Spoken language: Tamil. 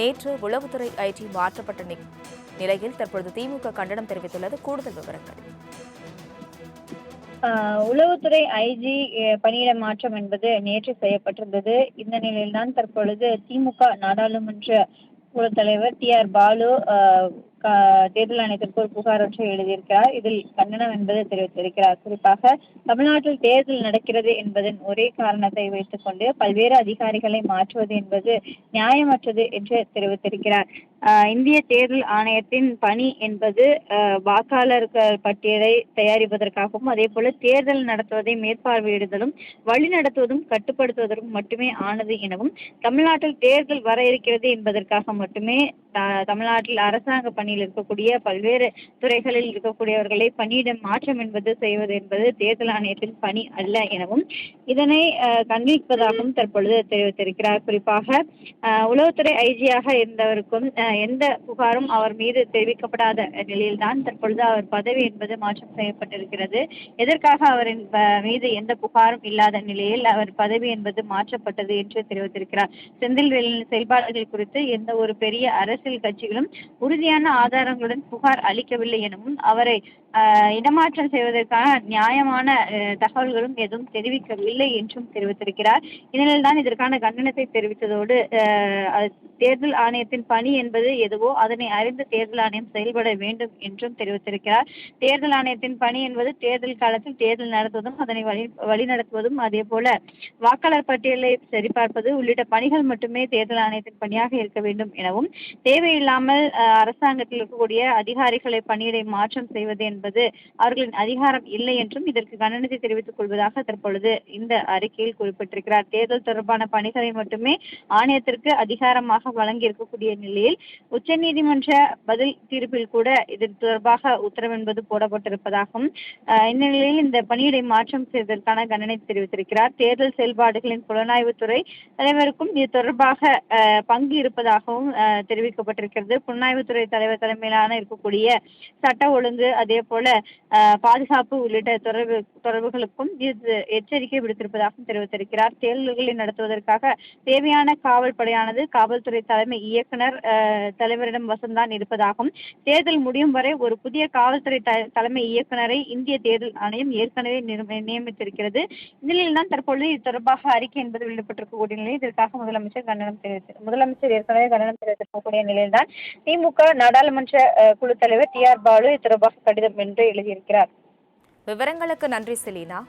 நேற்று உளவுத்துறை ஐஜி மாற்றப்பட்ட நிலையில் தற்பொழுது திமுக கண்டனம் தெரிவித்துள்ளது. கூடுதல் விவரங்கள். உளவுத்துறை ஐஜி பணியிட மாற்றம் என்பது நேற்று செய்யப்பட்டிருந்தது. இந்த நிலையில்தான் தற்பொழுது திமுக நாடாளுமன்ற குழு தலைவர் டி.ஆர். பாலு தேர்தல் ஆணையத்திற்கு ஒரு புகார் ஒன்றை எழுதியிருக்கிறார். இதில் கண்டனம் என்பது தெரிவித்திருக்கிறார். குறிப்பாக தமிழ்நாட்டில் தேர்தல் நடக்கிறது என்பதன் ஒரே காரணத்தை வைத்துக் கொண்டு பல்வேறு அதிகாரிகளை மாற்றுவது என்பது நியாயமற்றது என்று தெரிவித்திருக்கிறார். இந்திய தேர்தல் ஆணையத்தின் பணி என்பது வாக்காளர்கள் பட்டியலை தயாரிப்பதற்காகவும் அதேபோல தேர்தல் நடத்துவதை மேற்பார்வையிடுதலும் வழிநடத்துவதும் கட்டுப்படுத்துவதற்கும் மட்டுமே ஆனது எனவும் தமிழ்நாட்டில் தேர்தல் வர இருக்கிறது என்பதற்காக மட்டுமே தமிழ்நாட்டில் அரசாங்க பணியில் இருக்கக்கூடிய பல்வேறு துறைகளில் இருக்கக்கூடியவர்களை பணியிட மாற்றம் என்பது செய்வது என்பது தேர்தல் ஆணையத்தின் பணி அல்ல எனவும் இதனை கண்டிப்பதாகவும் தற்பொழுது தெரிவித்திருக்கிறார். குறிப்பாக உளவுத்துறை ஐஜியாக இருந்தவருக்கும் எந்த புகாரும் அவர் மீது தெரிவிக்கப்படாத நிலையில்தான் தற்பொழுது அவர் பதவி என்பது மாற்றம் செய்யப்பட்டிருக்கிறது. எதற்காக அவரின் மீது எந்த புகாரும் இல்லாத நிலையில் அவர் பதவி என்பது மாற்றப்பட்டது என்று தெரிவித்திருக்கிறார். செந்தில்வேலின் செயல்பாடுகள் குறித்து எந்த ஒரு பெரிய அரசியல் கட்சிகளும் உறுதியான ஆதாரங்களுடன் புகார் அளிக்கவில்லை எனவும் அவரை இடமாற்றம் செய்வதற்கான நியாயமான தகவல்களும் எதுவும் தெரிவிக்கவில்லை என்றும் தெரிவித்திருக்கிறார். இதனால்தான் இதற்கான கண்டனத்தை தெரிவித்ததோடு தேர்தல் ஆணையத்தின் பணி என்பது எதுவோ அதனை அறிந்து தேர்தல் ஆணையம் செயல்பட வேண்டும் என்றும் தெரிவித்திருக்கிறார். தேர்தல் ஆணையத்தின் பணி என்பது தேர்தல் காலத்தில் தேர்தல் நடத்துவதும் அதனை வழிநடத்துவதும் அதே போல வாக்காளர் பட்டியலை சரிபார்ப்பது உள்ளிட்ட பணிகள் மட்டுமே தேர்தல் ஆணையத்தின் பணியாக இருக்க வேண்டும் எனவும் தேவையில்லாமல் அரசாங்கத்தில் இருக்கக்கூடிய அதிகாரிகளை பணியிடை மாற்றம் செய்வது என்பது அவர்களின் அதிகாரம் இல்லை என்றும் இதற்கு கண்டனத்தை தெரிவித்துக் கொள்வதாக தற்பொழுது இந்த அறிக்கையில் குறிப்பிட்டிருக்கிறார். தேர்தல் தொடர்பான பணிகளை மட்டுமே ஆணையத்திற்கு அதிகாரமாக வழங்கி இருக்கக்கூடிய நிலையில் உச்சநீதிமன்ற பதில் தீர்ப்பில் கூட இது தொடர்பாக உத்தரவு என்பது போடப்பட்டிருப்பதாகவும் இந்த நிலையில் இந்த பணியிடை மாற்றம் செய்வதற்கான கண்டனத்தை தெரிவித்திருக்கிறார். தேர்தல் செயல்பாடுகளின் புலனாய்வுத்துறை தலைவருக்கும் இது தொடர்பாக பங்கு இருப்பதாகவும் தெரிவிக்கப்பட்டிருக்கிறது. புலனாய்வுத்துறை தலைவர் தலைமையிலான இருக்கக்கூடிய சட்ட ஒழுங்கு அதே போல பாதுகாப்பு உள்ளிட்ட தொடர்புகளுக்கும் இது எச்சரிக்கை விடுத்திருப்பதாகவும் தெரிவித்திருக்கிறார். தேர்தல்களை நடத்துவதற்காக தேவையான காவல் படையானது காவல்துறை தலைமை இயக்குனர் தலைவரிடம் வசம்தான் இருப்பதாகவும் தேர்தல் முடியும் வரை ஒரு புதிய காவல்துறை தலைமை இயக்குனரை இந்திய தேர்தல் ஆணையம் ஏற்கனவே நியமித்திருக்கிறது. இந்நிலையில்தான் தற்பொழுது இது தொடர்பாக அறிக்கை என்பது வெளியிடப்பட்டிருக்கக்கூடிய நிலையில் இதற்காக முதலமைச்சர் ஏற்கனவே கண்டனம் தெரிவித்திருக்கக்கூடிய நிலையில்தான் திமுக நாடாளுமன்ற குழு தலைவர் டி.ஆர். பாலு இது தொடர்பாக கடிதம் என்று எழுதியிருக்கிறார். விவரங்களுக்கு நன்றி செலீனா.